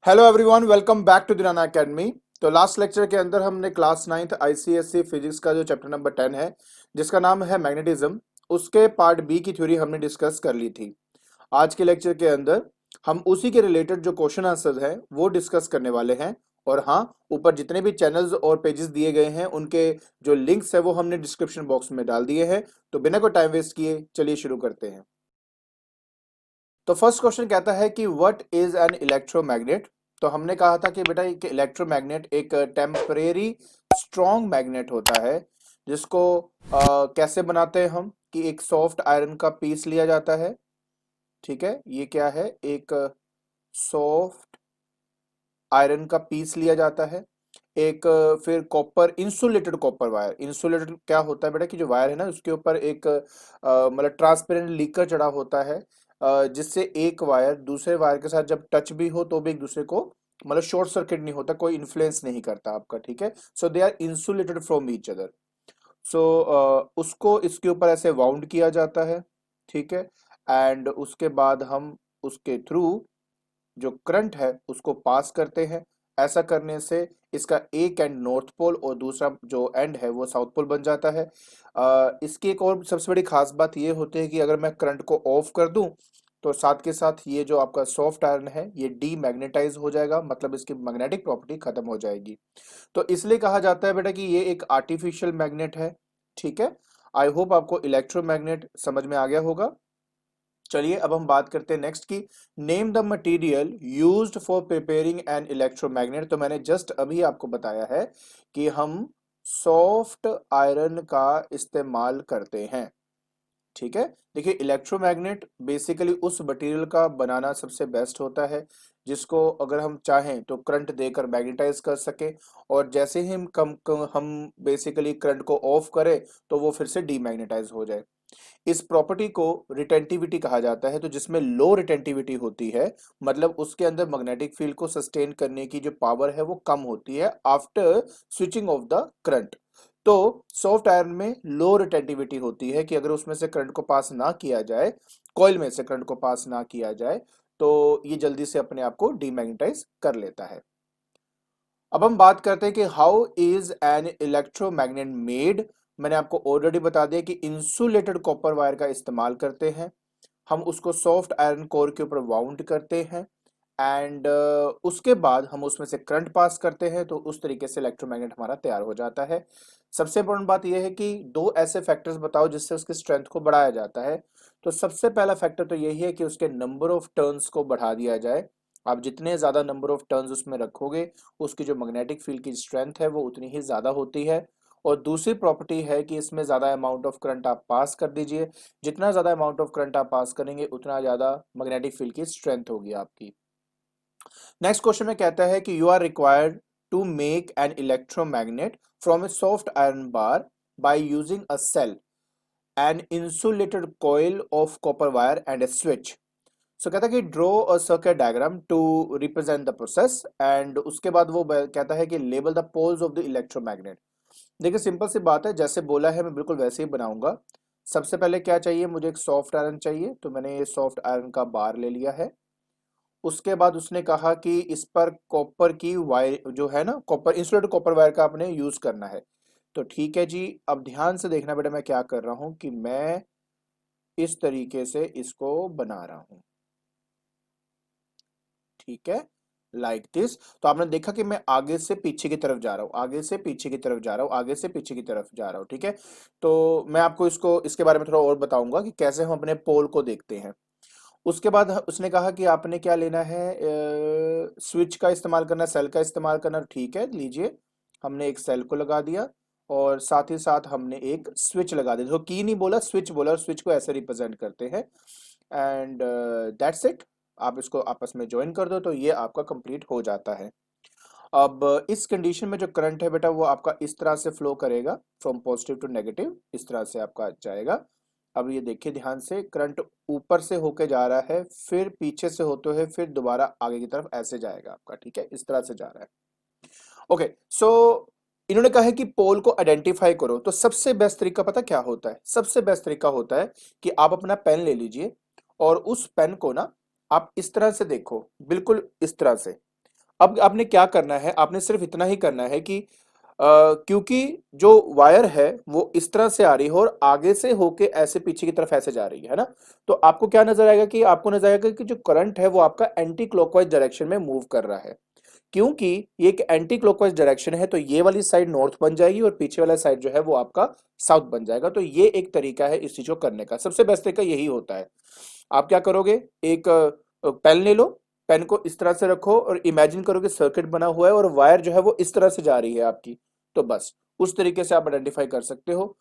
Hello everyone, welcome back to दिनाना academy. तो last lecture के अंदर हमने क्लास 9th आईसीएससी फिजिक्स का जो चैप्टर नंबर 10 है, जिसका नाम है मैग्नेटिज्म, उसके पार्ट बी की थ्योरी हमने डिस्कस कर ली थी। आज के लेक्चर के अंदर हम उसी के रिलेटेड जो क्वेश्चन आंसर है वो डिस्कस करने वाले हैं। और हाँ, ऊपर जितने भी चैनल्स और पेजेस दिए गए हैं उनके जो लिंक्स है वो हमने डिस्क्रिप्शन बॉक्स में डाल दिए हैं। तो बिना कोई टाइम वेस्ट किए चलिए शुरू करते हैं। तो फर्स्ट क्वेश्चन कहता है कि व्हाट इज एन इलेक्ट्रोमैग्नेट। तो हमने कहा था कि बेटा एक इलेक्ट्रोमैग्नेट एक टेम्परेरी स्ट्रॉन्ग मैग्नेट होता है, जिसको कैसे बनाते हैं हम कि एक सॉफ्ट आयरन का पीस लिया जाता है। ठीक है, ये क्या है, एक सॉफ्ट आयरन का पीस लिया जाता है। एक फिर copper insulated copper wire. Insulated क्या होता है बेटा कि जो वायर है ना उसके ऊपर एक मतलब ट्रांसपेरेंट लीकर चढ़ा होता है, जिससे एक वायर दूसरे वायर के साथ जब टच भी हो तो भी एक दूसरे को मतलब शॉर्ट सर्किट नहीं होता, कोई इन्फ्लुएंस नहीं करता आपका। ठीक है, so they are insulated from each other. So उसको इसके ऊपर ऐसे वाउंड किया जाता है। ठीक है, एंड उसके बाद हम उसके थ्रू जो करंट है उसको पास करते हैं। ऐसा करने से इसका एक एंड नॉर्थ पोल और दूसरा जो एंड है वो साउथ पोल बन जाता है। इसकी एक और सबसे बड़ी खास बात ये होती है कि अगर मैं करंट को ऑफ कर दूं तो साथ के साथ ये जो आपका सॉफ्ट आयरन है ये डीमैग्नेटाइज हो जाएगा, मतलब इसकी मैग्नेटिक प्रॉपर्टी खत्म हो जाएगी। तो इसलिए कहा जाता है बेटा कि ये एक आर्टिफिशियल मैग्नेट है। ठीक है, आई होप आपको इलेक्ट्रोमैग्नेट समझ में आ गया होगा। चलिए अब हम बात करते हैं नेक्स्ट की, name the material used for preparing an electromagnet. तो मैंने जस्ट अभी आपको बताया है कि हम सॉफ्ट आयरन का इस्तेमाल करते हैं। ठीक है, देखिए इलेक्ट्रोमैग्नेट बेसिकली उस मटेरियल का बनाना सबसे बेस्ट होता है जिसको अगर हम चाहें तो करंट देकर मैग्नेटाइज कर सके, और जैसे ही हम बेसिकली करंट को ऑफ करें तो वो फिर से डीमैग्नेटाइज हो जाए। इस प्रॉपर्टी को रिटेंटिविटी कहा जाता है। तो जिसमें लो रिटेंटिविटी होती है मतलब उसके अंदर मैग्नेटिक फील्ड को सस्टेन करने की जो पावर है वो कम होती है after switching off the current. तो सॉफ्ट आयरन में लो रिटेंटिविटी होती है कि अगर उसमें से करंट को पास ना किया जाए, कॉइल में से करंट को पास ना किया जाए, तो ये जल्दी से अपने आप को डीमैग्नेटाइज कर लेता है। अब हम बात करते हैं कि how is an electromagnet made. मैंने आपको ऑलरेडी बता दिया कि इंसुलेटेड कॉपर वायर का इस्तेमाल करते हैं, हम उसको सॉफ्ट आयरन कोर के ऊपर वाउंड करते हैं, एंड उसके बाद हम उसमें से करंट पास करते हैं, तो उस तरीके से इलेक्ट्रोमैग्नेट हमारा तैयार हो जाता है। सबसे इंपॉर्टेंट बात यह है कि दो ऐसे फैक्टर्स बताओ जिससे उसकी स्ट्रेंथ को बढ़ाया जाता है। तो सबसे पहला फैक्टर तो यही है कि उसके नंबर ऑफ टर्न्स को बढ़ा दिया जाए। आप जितने ज्यादा नंबर ऑफ टर्न्स उसमें रखोगे उसकी जो मैग्नेटिक फील्ड की स्ट्रेंथ है वो उतनी ही ज्यादा होती है। और दूसरी प्रॉपर्टी है कि इसमें ज्यादा अमाउंट ऑफ करंट आप पास कर दीजिए, जितना ज्यादा अमाउंट ऑफ करंट आप पास करेंगे उतना ज्यादा मैग्नेटिक फील्ड की स्ट्रेंथ होगी आपकी। नेक्स्ट क्वेश्चन में कहता है कि you are required to make an electromagnet from a soft iron bar by using a cell an insulated coil of copper wire and a switch. So कहता है कि draw a circuit diagram to represent the process, and उसके बाद वो कहता है कि label the poles of the electromagnet. देखिए सिंपल सी बात है, जैसे बोला है मैं बिल्कुल वैसे ही बनाऊंगा। सबसे पहले क्या चाहिए, मुझे एक सॉफ्ट आयरन चाहिए, तो मैंने ये सॉफ्ट आयरन का बार ले लिया है। उसके बाद उसने कहा कि इस पर कॉपर की वायर जो है ना, कॉपर इंसुलेटेड कॉपर वायर का आपने यूज करना है। तो ठीक है जी, अब ध्यान से देखना बेटा मैं क्या कर रहा हूं कि मैं इस तरीके से इसको बना रहा हूं। ठीक है, लाइक दिस। तो आपने देखा कि मैं आगे से पीछे की तरफ जा रहा हूं, आगे से पीछे की तरफ जा रहा हूं, आगे से पीछे की तरफ जा रहा हूं। ठीक है, तो मैं आपको इसको इसके बारे में थोड़ा और बताऊंगा कि कैसे हम अपने पोल को देखते हैं। उसके बाद उसने कहा कि आपने क्या लेना है, स्विच का इस्तेमाल करना, सेल का इस्तेमाल करना। ठीक है, लीजिए, हमने एक सेल को लगा दिया और साथ ही साथ हमने एक स्विच लगा दिया। तो की नहीं बोला, स्विच बोला, और स्विच को ऐसे रिप्रेजेंट करते हैं, एंड दैट्स इट। आप इसको आपस में ज्वाइन कर दो तो ये आपका कंप्लीट हो जाता है। अब इस कंडीशन में जो करंट है बेटा वो आपका इस तरह से फ्लो करेगा, फ्रॉम पॉजिटिव टू नेगेटिव, इस तरह से आपका जाएगा। अब ये देखिए ध्यान से, करंट ऊपर से होके जा रहा है, फिर पीछे से होते हुए फिर दोबारा आगे की तरफ ऐसे जाएगा आपका। ठीक है, इस तरह से जा रहा है। ओके, सो इन्होंने कहा है कि पोल को आइडेंटिफाई करो। तो सबसे बेस्ट तरीका पता क्या होता है, सबसे बेस्ट तरीका होता है कि आप अपना पेन ले लीजिए और उस पेन को ना आप इस तरह से देखो, बिल्कुल इस तरह से। अब आपने क्या करना है, आपने सिर्फ इतना ही करना है कि क्योंकि जो वायर है वो इस तरह से आ रही है और आगे से होके ऐसे पीछे की तरफ ऐसे जा रही है ना, तो आपको क्या नजर आएगा कि आपको नजर आएगा कि जो करंट है वो आपका एंटी क्लॉकवाइज डायरेक्शन में मूव कर रहा है। क्योंकि ये एक एंटी क्लॉकवाइज डायरेक्शन है तो ये वाली साइड नॉर्थ बन जाएगी और पीछे वाला साइड जो है वो आपका साउथ बन जाएगा। तो ये एक तरीका है इस चीज को करने का, सबसे बेस्ट तरीका यही होता है। आप क्या करोगे, एक पेन ले लो, पेन को इस तरह से रखो और इमेजिन करो कि सर्किट बना हुआ है और वायर जो है वो इस तरह से जा रही है आपकी। तो बस उस तरीके से आप आइडेंटिफाई कर सकते हो।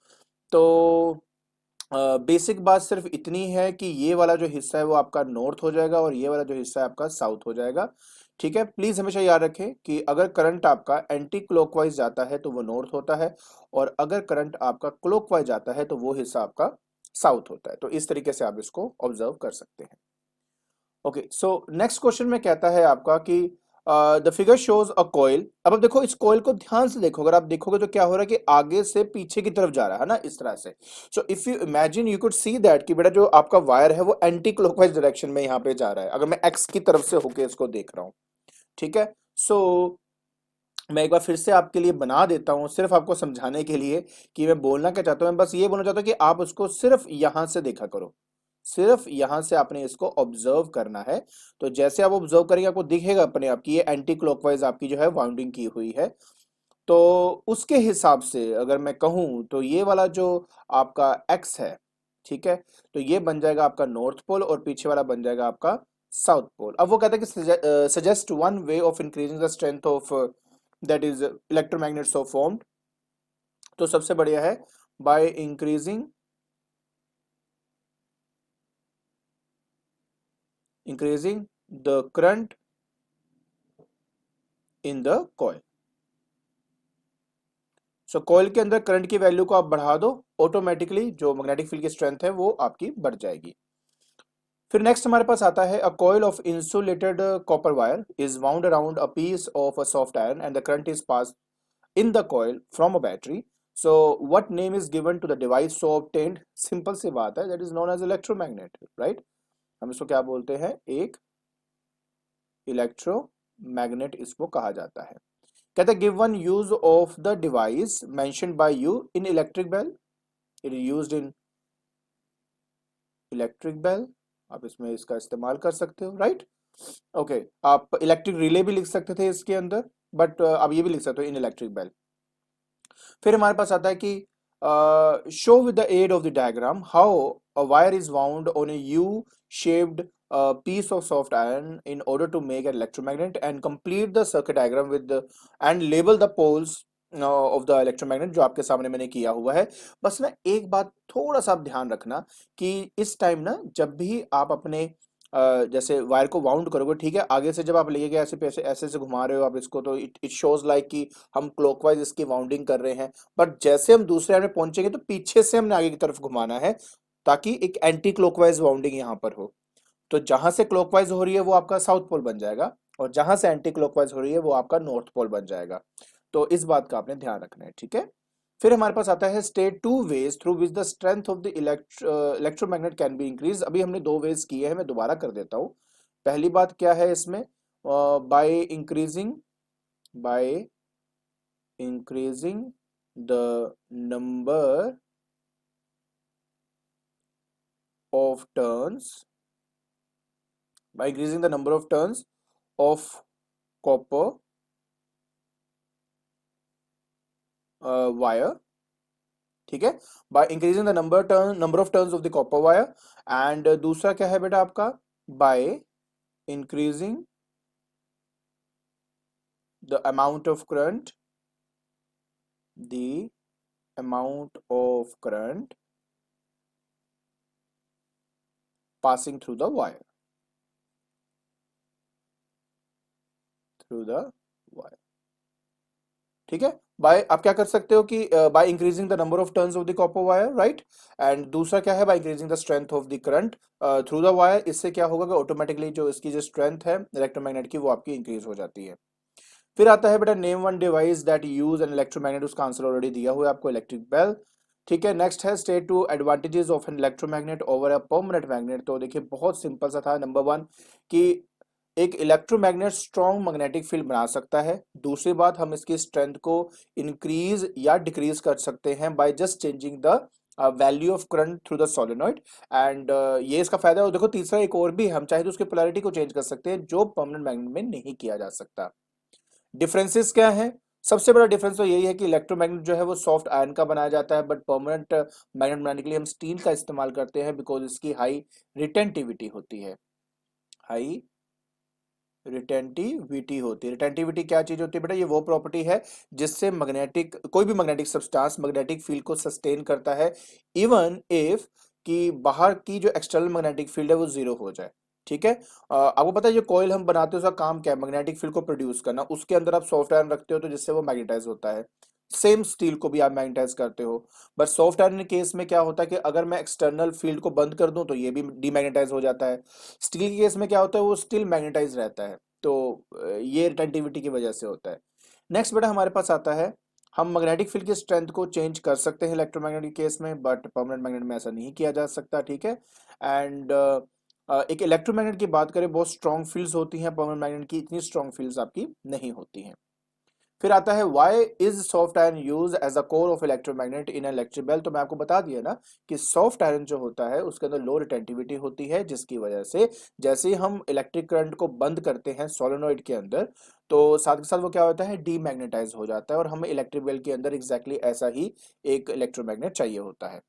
तो बेसिक बात सिर्फ इतनी है कि ये वाला जो हिस्सा है वो आपका नॉर्थ हो जाएगा और ये वाला जो हिस्सा है आपका साउथ हो जाएगा। ठीक है, प्लीज हमेशा याद रखें कि अगर करंट आपका एंटी क्लॉकवाइज जाता है तो वो नॉर्थ होता है और अगर करंट आपका क्लॉकवाइज जाता है तो वो हिस्सा आपका साउथ होता है। तो इस तरीके से आप इसको ऑब्जर्व कर सकते हैं। ओके, सो नेक्स्ट क्वेश्चन में कहता है आपका कि the figure shows a coil. अब आप देखो इस कॉइल को ध्यान से देखो, अगर आप देखोगे तो क्या हो रहा है कि आगे से पीछे की तरफ जा रहा है ना, इस तरह से। So if you imagine you could see that कि बेटा जो आपका वायर है वो एंटी क्लॉकवाइज डायरेक्शन में यहाँ पे जा रहा है, अगर मैं एक्स की तरफ से होके इसको देख रहा हूँ। ठीक है, सो मैं एक बार फिर से आपके लिए बना देता हूँ सिर्फ आपको समझाने के लिए कि मैं बोलना क्या चाहता हूँ। मैं बस ये बोलना चाहता हूँ कि आप उसको सिर्फ यहां से देखा करो, सिर्फ यहां से आपने इसको ऑब्जर्व करना है। तो जैसे आप ऑब्जर्व करेंगे आपको दिखेगा अपने आप की ये एंटी क्लॉकवाइज आपकी जो है वाउंडिंग की हुई है। तो उसके हिसाब से अगर मैं कहूं तो ये वाला जो आपका एक्स है, ठीक है, तो ये बन जाएगा आपका नॉर्थ पोल और पीछे वाला बन जाएगा आपका साउथ पोल। अब वो कहता है कि suggest one way of increasing the strength of that is electromagnets of formed. तो सबसे बढ़िया है by increasing the current in the coil. So coil के अंदर करंट की वैल्यू को आप बढ़ा दो, ऑटोमेटिकली जो मैग्नेटिक फील्ड की स्ट्रेंथ है वो आपकी बढ़ जाएगी। फिर नेक्स्ट हमारे पास आता है a coil of insulated copper wire is wound around a piece of a soft iron and the current is pass in the coil from a battery. So what name is given to the device so obtained? Simple सी बात है, that is known as electromagnet, right? हम इसको क्या बोलते हैं, एक electromagnet इसको कहा जाता है। कहते हैं give one use of the device mentioned by you in electric bell. It is used in electric bell, आप इसमें इसका इस्तेमाल कर सकते हो, राइट? ओके, आप इलेक्ट्रिक रिले भी लिख सकते थे इसके अंदर, बट आप ये भी लिख सकते हो इन इलेक्ट्रिक बेल। फिर हमारे पास आता है कि show with the aid of the diagram how a wire is wound on a U shaped piece of soft iron in order to make an electromagnet and complete the circuit diagram with the and label the poles of the electromagnet जो आपके सामने मैंने किया हुआ है। बस ना एक बात थोड़ा सा आप ध्यान रखना कि इस टाइम ना जब भी आप अपने जैसे वायर को वाउंड करोगे, ठीक है, आगे से जब आप लेके गए ऐसे ऐसे ऐसे से घुमा रहे हो आप इसको, तो इट इट शोज लाइक कि हम क्लॉकवाइज इसकी वाउंडिंग कर रहे हैं। बट जैसे हम दूसरे एंड में पहुंचेंगे तो पीछे से हमने आगे की तरफ घुमाना है ताकि एक एंटी क्लॉकवाइज वाउंडिंग यहाँ पर हो। तो जहां से क्लॉकवाइज हो रही है वो आपका साउथ पोल बन जाएगा और जहां से एंटी क्लॉकवाइज हो रही है वो आपका नॉर्थ पोल बन जाएगा। तो इस बात का आपने ध्यान रखना है, ठीक है। फिर हमारे पास आता है state two ways through which the strength of the electromagnet can be increase. अभी हमने दो वेज किए हैं, मैं दोबारा कर देता हूँ। पहली बात क्या है इसमें, by increasing the number of turns by increasing the number of turns of copper wire, ठीक है, by increasing the number of turns of the copper wire and दूसरा क्या है बेटा आपका, by increasing the amount of current, the amount of current passing through the wire, through the wire, ठीक है। Bye आप क्या कर सकते हो कि by increasing the number of turns of the copper wire, right. And दूसरा क्या है, by increasing the strength of the current through the wire. इससे क्या होगा कि ऑटोमेटिकली जो इसकी जो स्ट्रेंथ है इलेक्ट्रोमैग्नेट की वो आपकी इंक्रीज हो जाती है। फिर आता है बेटा name one device that use N electromagnet, उसका आंसर ऑलरेडी दिया हुआ है आपको, इलेक्ट्रिक बेल, ठीक है। नेक्स्ट है state two advantages of an electromagnet over a permanent magnet. तो देखिए बहुत सिंपल सा था। नंबर वन कि एक इलेक्ट्रोमैग्नेट स्ट्रॉन्ग मैग्नेटिक फील्ड बना सकता है। दूसरी बात, हम इसकी स्ट्रेंथ को इंक्रीज या डिक्रीज कर सकते हैं by just changing the value of current through the solenoid. And ये इसका फायदा है। और देखो तीसरा एक और भी, हम चाहे तो उसकी पोलैरिटी को चेंज कर सकते हैं, जो परमानेंट मैग्नेट में नहीं किया जा सकता। डिफरेंसेस क्या है? सबसे बड़ा डिफरेंस तो यही है कि इलेक्ट्रोमैग्नेट जो है वो सॉफ्ट आयरन का बनाया जाता है, बट परमानेंट मैग्नेट बनाने के लिए हम स्टील का इस्तेमाल करते हैं, बिकॉज इसकी हाई रिटेंटिविटी होती है। हाई रिटेंटिविटी होती है। रिटेंटिविटी क्या चीज होती है बेटा? ये वो प्रॉपर्टी है जिससे मैग्नेटिक, कोई भी मैग्नेटिक सब्सटेंस मैग्नेटिक फील्ड को सस्टेन करता है, इवन इफ कि बाहर की जो एक्सटर्नल मैग्नेटिक फील्ड है वो जीरो हो जाए। ठीक है। आपको पता है जो कॉइल हम बनाते हैं उसका काम क्या है? मैग्नेटिक फील्ड को प्रोड्यूस करना। उसके अंदर आप सॉफ्ट आयरन रखते हो तो जिससे वो मैग्नेटाइज होता है। सेम स्टील को भी आप मैग्नेटाइज करते हो। बट सॉफ्ट आयरन के केस में क्या होता है कि अगर मैं एक्सटर्नल फील्ड को बंद कर दूं तो ये भी डीमैग्नेटाइज हो जाता है। स्टील के केस में क्या होता है? वो स्टील मैग्नेटाइज रहता है। तो ये रिटेंटिविटी की वजह से होता है। नेक्स्ट बेटा हमारे पास आता है, हम मैग्नेटिक फील्ड की स्ट्रेंथ को चेंज कर सकते हैं इलेक्ट्रोमैग्नेटिक केस में, बट परमानेंट मैग्नेट में ऐसा नहीं किया जा सकता। ठीक है। एंड एक इलेक्ट्रोमैग्नेट की बात करें, बहुत स्ट्रॉन्ग फील्ड्स होती हैं, परमानेंट मैग्नेट की इतनी स्ट्रॉन्ग फील्ड्स आपकी नहीं होती हैं। फिर आता है why is soft iron use as a core of electromagnet in electric bell. तो मैं आपको बता दिया ना कि सॉफ्ट आयरन जो होता है उसके अंदर लो रिटेंटिविटी होती है, जिसकी वजह से जैसे ही हम इलेक्ट्रिक करंट को बंद करते हैं सोलेनॉइड के अंदर, तो साथ के साथ वो क्या होता है? डीमैग्नेटाइज हो जाता है। और हमें इलेक्ट्रिक बेल के अंदर एग्जैक्टली ऐसा ही एक इलेक्ट्रोमैग्नेट चाहिए होता है।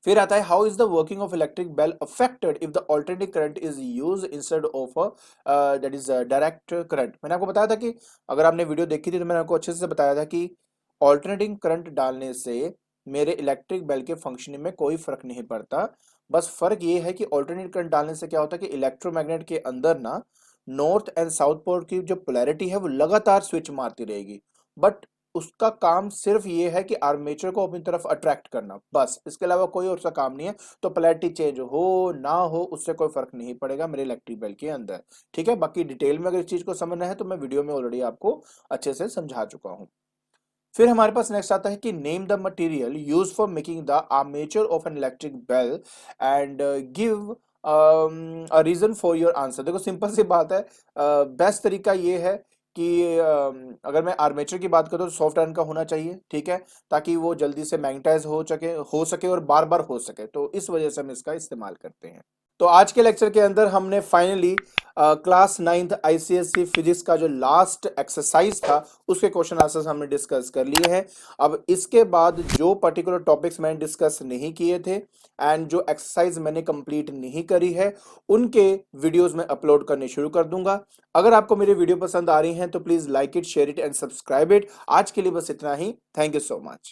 फिर आता है how is the working of electric bell affected if the alternating current is use instead of that is direct current. मैंने आपको बताया था कि अगर आपने वीडियो देखी थी तो मैंने आपको अच्छे से बताया था कि ऑल्टरनेटिंग करंट डालने से मेरे इलेक्ट्रिक बेल के फंक्शनिंग में कोई फर्क नहीं पड़ता। बस फर्क ये है कि ऑल्टरनेटिंग करंट डालने से क्या होता है कि इलेक्ट्रोमैग्नेट के अंदर ना नॉर्थ एंड साउथ पोल की जो पोलैरिटी है वो लगातार स्विच मारती रहेगी, बट उसका काम सिर्फ ये है कि आर्मेचर को अपनी तरफ अट्रैक्ट करना, बस। इसके अलावा कोई और सा काम नहीं है। तो पोलैरिटी चेंज हो ना हो उससे कोई फर्क नहीं पड़ेगा मेरे इलेक्ट्रिक बेल के अंदर। ठीक है। बाकी डिटेल में अगर इस चीज को समझना है तो मैं वीडियो में ऑलरेडी आपको अच्छे से समझा चुका हूं। फिर हमारे पास नेक्स्ट आता है कि name the material use for making the armature of an electric bell and give a reason for your answer. देखो सिंपल सी बात है, बेस्ट तरीका ये है कि अगर मैं आर्मेचर की बात करूँ तो सॉफ्ट आयरन का होना चाहिए। ठीक है। ताकि वो जल्दी से मैग्नेटाइज हो सके और बार बार हो सके, तो इस वजह से हम इसका इस्तेमाल करते हैं। तो आज के लेक्चर के अंदर हमने finally class 9th ICSE physics का जो लास्ट एक्सरसाइज था उसके क्वेश्चन आंसर्स हमने डिस्कस कर लिए हैं। अब इसके बाद जो पर्टिकुलर टॉपिक्स मैंने डिस्कस नहीं किए थे एंड जो एक्सरसाइज मैंने कंप्लीट नहीं करी है उनके वीडियोस में अपलोड करने शुरू कर दूंगा। अगर आपको मेरी वीडियो पसंद आ रही हैं तो please like it, share it and subscribe it. आज के लिए बस इतना ही। Thank you so much.